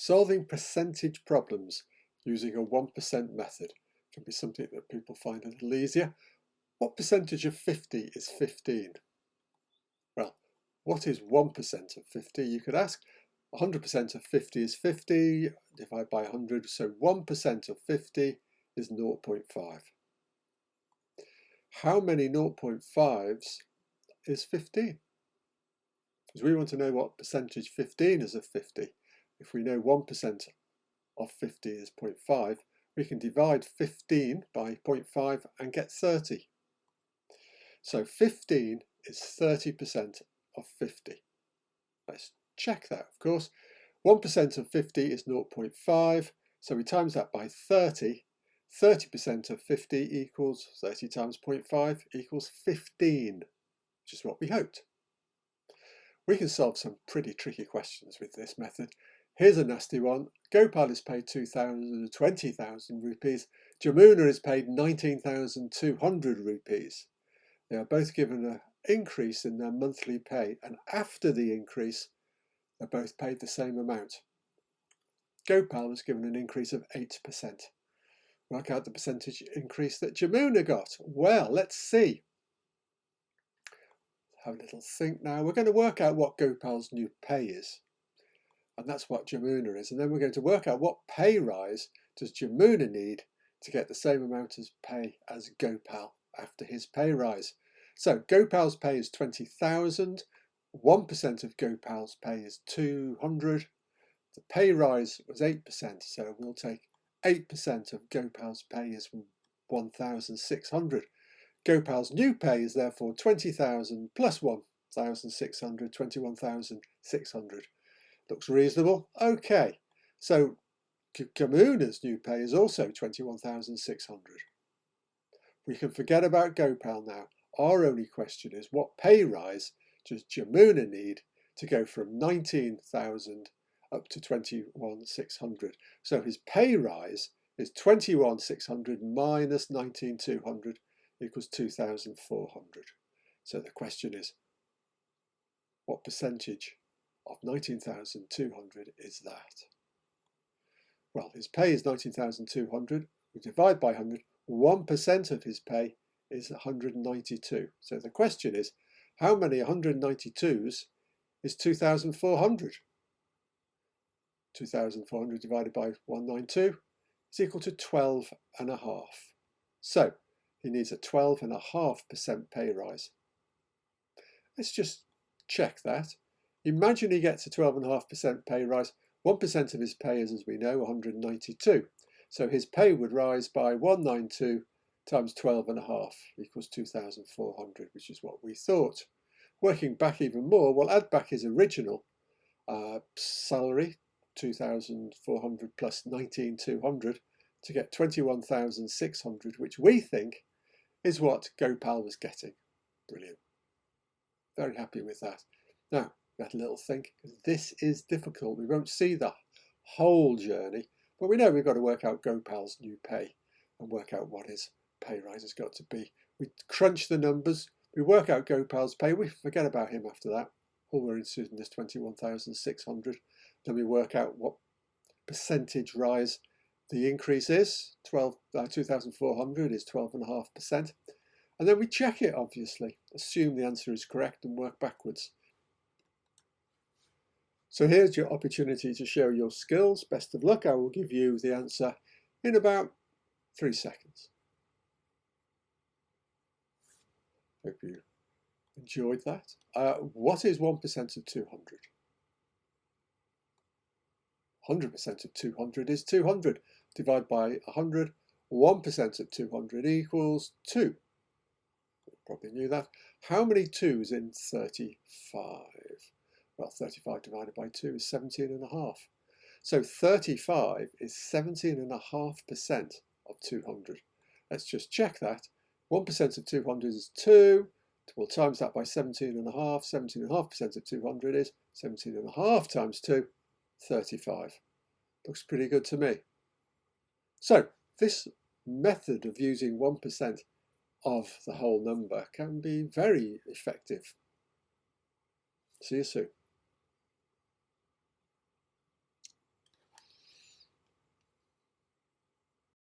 Solving percentage problems using a 1% method can be something that people find a little easier. What percentage of 50 is 15? Well, what is 1% of 50, you could ask? 100% of 50 is 50, divide by 100, so 1% of 50 is 0.5. How many 0.5s is 15? Because we want to know what percentage 15 is of 50. If we know 1% of 50 is 0.5, we can divide 15 by 0.5 and get 30. So 15 is 30% of 50. Let's check that, of course. 1% of 50 is 0.5, so we times that by 30. 30% of 50 equals 30 times 0.5 equals 15, which is what we hoped. We can solve some pretty tricky questions with this method. Here's a nasty one. Gopal is paid 20,000 rupees. Jamuna is paid 19,200 rupees. They are both given an increase in their monthly pay, and after the increase, they're both paid the same amount. Gopal was given an increase of 8%. Work out the percentage increase that Jamuna got. Well, let's see. Have a little think now. We're going to work out what Gopal's new pay is. And that's what Jamuna is. And then we're going to work out what pay rise does Jamuna need to get the same amount of pay as Gopal after his pay rise. So Gopal's pay is 20,000. 1% of Gopal's pay is 200. The pay rise was 8%. So we'll take 8% of Gopal's pay is 1,600. Gopal's new pay is therefore 20,000 plus 1,600, 21,600. Looks reasonable. Okay, so Jamuna's new pay is also 21,600. We can forget about Gopal now. Our only question is what pay rise does Jamuna need to go from 19,000 up to 21,600? So his pay rise is 21,600 minus 19,200 equals 2,400. So the question is, what percentage of 19,200 is that? Well, his pay is 19,200. We divide by 100. 1% of his pay is 192. So the question is, how many 192s is 2,400? 2,400 divided by 192 is equal to 12.5. So he needs a 12.5% pay rise. Let's just check that. Imagine he gets a 12.5% pay rise. 1% of his pay is, as we know, 192. So his pay would rise by 192 times 12.5 equals 2,400, which is what we thought. Working back even more, we'll add back his original salary, 2,400 plus 19,200, to get 21,600, which we think is what Gopal was getting. Brilliant. Very happy with that. Now, we had a little think, because this is difficult. We won't see the whole journey, but we know we've got to work out Gopal's new pay and work out what his pay rise has got to be. We crunch the numbers, we work out Gopal's pay, we forget about him after that. All we're interested in is 21,600. Then we work out what percentage rise the increase is. 2,400 is 12.5%. And then we check it, obviously. Assume the answer is correct and work backwards. So here's your opportunity to show your skills. Best of luck. I will give you the answer in about 3 seconds. Hope you enjoyed that. What is 1% of 200? 100% of 200 is 200. Divide by 100. 1% of 200 equals 2. Probably knew that. How many 2's in 35? Well, 35 divided by 2 is 17.5. So 35 is 17.5% of 200. Let's just check that. 1% of 200 is 2. We'll times that by 17.5. 17.5% of 200 is 17.5 times 2, 35. Looks pretty good to me. So this method of using 1% of the whole number can be very effective. See you soon.